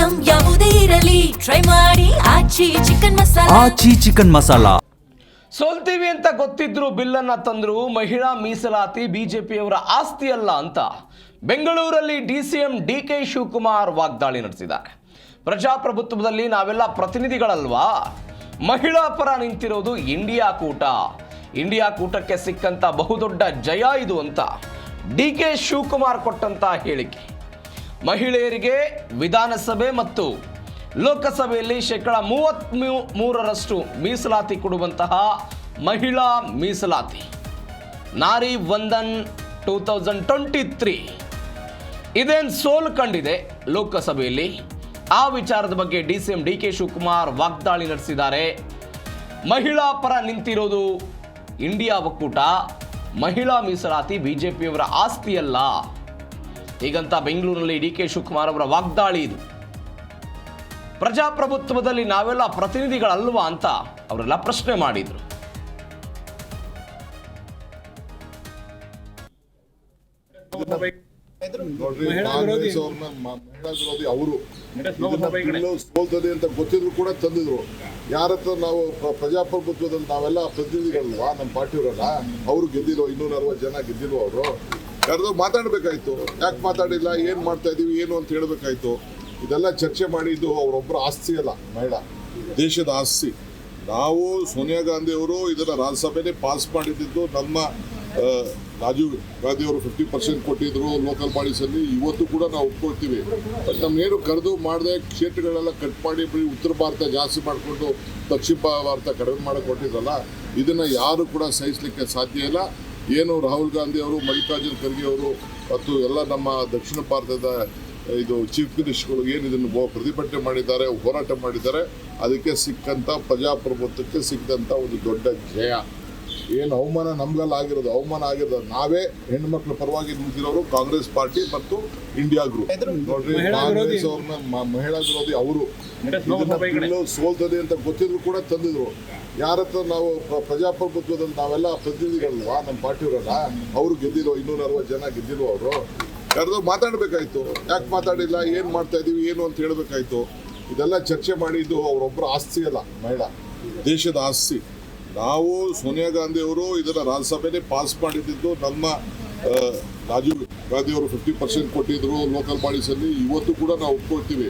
Item ಯಾವುದೇ ಇರಲಿ try ಮಾಡಿ ಆಚಿ ಚಿಕನ್ ಮಸಾಲಾ. ಸೋಲ್ತೀವಿ ಅಂತ ಗೊತ್ತಿದ್ರು ಬಿಲ್ಲನ್ನ ತಂದ್ರು. ಮಹಿಳಾ ಮೀಸಲಾತಿ ಬಿಜೆಪಿಯವರ ಆಸ್ತಿ ಅಲ್ಲ ಅಂತ ಬೆಂಗಳೂರಲ್ಲಿ ಡಿಸಿಎಂ ಡಿಕೆ ಶಿವಕುಮಾರ್ ವಾಗ್ದಾಳಿ ನಡೆಸಿದ್ದಾರೆ. ಪ್ರಜಾಪ್ರಭುತ್ವದಲ್ಲಿ ನಾವೆಲ್ಲ ಪ್ರತಿನಿಧಿಗಳಲ್ವಾ? ಮಹಿಳಾ ಪರ ನಿಂತಿರೋದು ಇಂಡಿಯಾ ಕೂಟಕ್ಕೆ ಸಿಕ್ಕಂತ ಬಹುದೊಡ್ಡ ಜಯ ಇದು ಅಂತ ಡಿಕೆ ಶಿವಕುಮಾರ್ ಕೊಟ್ಟಂತ ಹೇಳಿಕೆ. ಮಹಿಳೆಯರಿಗೆ ವಿಧಾನಸಭೆ ಮತ್ತು ಲೋಕಸಭೆಯಲ್ಲಿ 33% ಮೀಸಲಾತಿ ಕೊಡುವಂತಹ ಮಹಿಳಾ ಮೀಸಲಾತಿ ನಾರಿ ವಂದನ್ 2023 ಇದೇನು ಸೋಲು ಕಂಡಿದೆ ಲೋಕಸಭೆಯಲ್ಲಿ. ಆ ವಿಚಾರದ ಬಗ್ಗೆ ಡಿಸಿಎಂ ಡಿಕೆ ಶಿವಕುಮಾರ್ ವಾಗ್ದಾಳಿ ನಡೆಸಿದ್ದಾರೆ. ಮಹಿಳಾ ಪರ ನಿಂತಿರೋದು ಇಂಡಿಯಾ ಒಕ್ಕೂಟ, ಮಹಿಳಾ ಮೀಸಲಾತಿ ಬಿಜೆಪಿಯವರ ಆಸ್ತಿಯಲ್ಲ ಹೀಗಂತ ಬೆಂಗಳೂರಿನಲ್ಲಿ ಡಿಕೆ ಶಿವಕುಮಾರ್ ಅವರ ವಾಗ್ದಾಳಿ ಇದು. ಪ್ರಜಾಪ್ರಭುತ್ವದಲ್ಲಿ ನಾವೆಲ್ಲ ಪ್ರತಿನಿಧಿಗಳಲ್ವಾ ಅಂತ ಅವರೆಲ್ಲ ಪ್ರಶ್ನೆ ಮಾಡಿದ್ರು. ಮಹಿಳಾ ವಿರೋಧಿ ಅವರು ಸೋಲ್ತದೆ ಅಂತ ಗೊತ್ತಿದ್ರು ಕೂಡ ತಂದಿದ್ರು. ಯಾರತ್ರ ನಾವು ಪ್ರಜಾಪ್ರಭುತ್ವದಲ್ಲಿ ನಾವೆಲ್ಲ ಪ್ರತಿನಿಧಿಗಳಲ್ವಾ? ನಮ್ಮ ಪಾರ್ಟಿಯವರಲ್ಲ, ಅವರು ಗೆದ್ದಿರೋ 260 ಜನ ಗೆದ್ದಿರೋ ಅವರು ಯಾರ್ದೋ ಮಾತಾಡ್ಬೇಕಾಯ್ತು. ಯಾಕೆ ಮಾತಾಡಿಲ್ಲ, ಏನ್ ಮಾಡ್ತಾ ಇದೀವಿ, ಏನು ಅಂತ ಹೇಳ್ಬೇಕಾಯ್ತು. ಇದೆಲ್ಲ ಚರ್ಚೆ ಮಾಡಿದ್ದು ಅವರೊಬ್ಬರ ಆಸ್ತಿ ಅಲ್ಲ, ಮಹಿಳಾ ದೇಶದ ಆಸ್ತಿ. ನಾವು ಸೋನಿಯಾ ಗಾಂಧಿ ಅವರು ಇದನ್ನ ರಾಜ್ಯಸಭೆನೇ ಪಾಸ್ ಮಾಡಿದ್ದು. ನಮ್ಮ ರಾಜೀವ್ ಗಾಂಧಿ ಅವರು 50% ಕೊಟ್ಟಿದ್ರು ಲೋಕಲ್ ಬಾಡೀಸಲ್ಲಿ. ಇವತ್ತು ಕೂಡ ನಾವು ಒಪ್ಕೊಳ್ತೀವಿ. ಬಟ್ ನಮ್ಗೇನು ಕರೆದು ಮಾಡದೆ ಕ್ಷೇತ್ರಗಳೆಲ್ಲ ಕಟ್ ಮಾಡಿ ಉತ್ತರ ಭಾರತ ಜಾಸ್ತಿ ಮಾಡಿಕೊಂಡು ದಕ್ಷಿಣ ಭಾರತ ಕಡಿಮೆ ಮಾಡಕ್ಕೆ ಕೊಟ್ಟಿದ್ರಲ್ಲ, ಇದನ್ನ ಯಾರು ಕೂಡ ಸಹಿಸಲಿಕ್ಕೆ ಸಾಧ್ಯ ಇಲ್ಲ. ಏನು ರಾಹುಲ್ ಗಾಂಧಿ ಅವರು, ಮಲ್ಲಿಕಾರ್ಜುನ್ ಖರ್ಗೆ ಅವರು ಮತ್ತು ಎಲ್ಲ ನಮ್ಮ ದಕ್ಷಿಣ ಭಾರತದ ಇದು ಚೀಫ್ ಮಿನಿಸ್ಟರ್ಗಳು ಏನು ಇದನ್ನು ಪ್ರತಿಭಟನೆ ಮಾಡಿದ್ದಾರೆ, ಹೋರಾಟ ಮಾಡಿದ್ದಾರೆ, ಅದಕ್ಕೆ ಸಿಕ್ಕಂಥ ಪ್ರಜಾಪ್ರಭುತ್ವಕ್ಕೆ ಸಿಕ್ಕಂಥ ಒಂದು ದೊಡ್ಡ ಜಯ. ಏನು ಅವಮಾನ ನಮ್ಗೆಲ್ಲ ಆಗಿರೋದು ನಾವೇ ಹೆಣ್ಮಕ್ಳ ಪರವಾಗಿ ನಿಂತಿರೋರು ಕಾಂಗ್ರೆಸ್ ಪಾರ್ಟಿ ಮತ್ತು ಇಂಡಿಯಾ ಗ್ರೂಪ್. ನೋಡ್ರಿ, ಕಾಂಗ್ರೆಸ್ ಅವ್ರನ್ನ ಮಹಿಳಾ ವಿರೋಧಿ ಅವರು ಸೋಲ್ತದೆ ಅಂತ ಗೊತ್ತಿದ್ರು ಕೂಡ ತಂದಿದ್ರು. ಯಾರತ್ರ ನಾವು ಪ್ರಜಾಪ್ರಭುತ್ವದಲ್ಲಿ ನಾವೆಲ್ಲ ಪ್ರತಿನಿಧಿಗಳಲ್ವಾ? ನಮ್ಮ ಪಾರ್ಟಿಯವರಲ್ಲ, ಅವರು ಗೆದ್ದಿರೋ 260 ಜನ ಗೆದ್ದಿರೋ ಅವರು ಯಾರ್ದೋ ಮಾತಾಡ್ಬೇಕಾಯ್ತು. ಯಾಕೆ ಮಾತಾಡಿಲ್ಲ, ಏನ್ ಮಾಡ್ತಾ ಇದೀವಿ, ಏನು ಅಂತ ಹೇಳ್ಬೇಕಾಯ್ತು. ಇದೆಲ್ಲ ಚರ್ಚೆ ಮಾಡಿದ್ದು ಅವರೊಬ್ಬರ ಆಸ್ತಿ ಅಲ್ಲ, ಮಹಿಳಾ ದೇಶದ ಆಸ್ತಿ. ನಾವು ಸೋನಿಯಾ ಗಾಂಧಿ ಅವರು ಇದನ್ನ ರಾಜ್ಯಸಭೆನೇ ಪಾಸ್ ಮಾಡಿದ್ದು. ನಮ್ಮ ರಾಜೀವ್ ಗಾಂಧಿ ಅವರು 50% ಕೊಟ್ಟಿದ್ರು ಲೋಕಲ್ ಬಾಡೀಸಲ್ಲಿ. ಇವತ್ತು ಕೂಡ ನಾವು ಒಪ್ಕೊಳ್ತೀವಿ.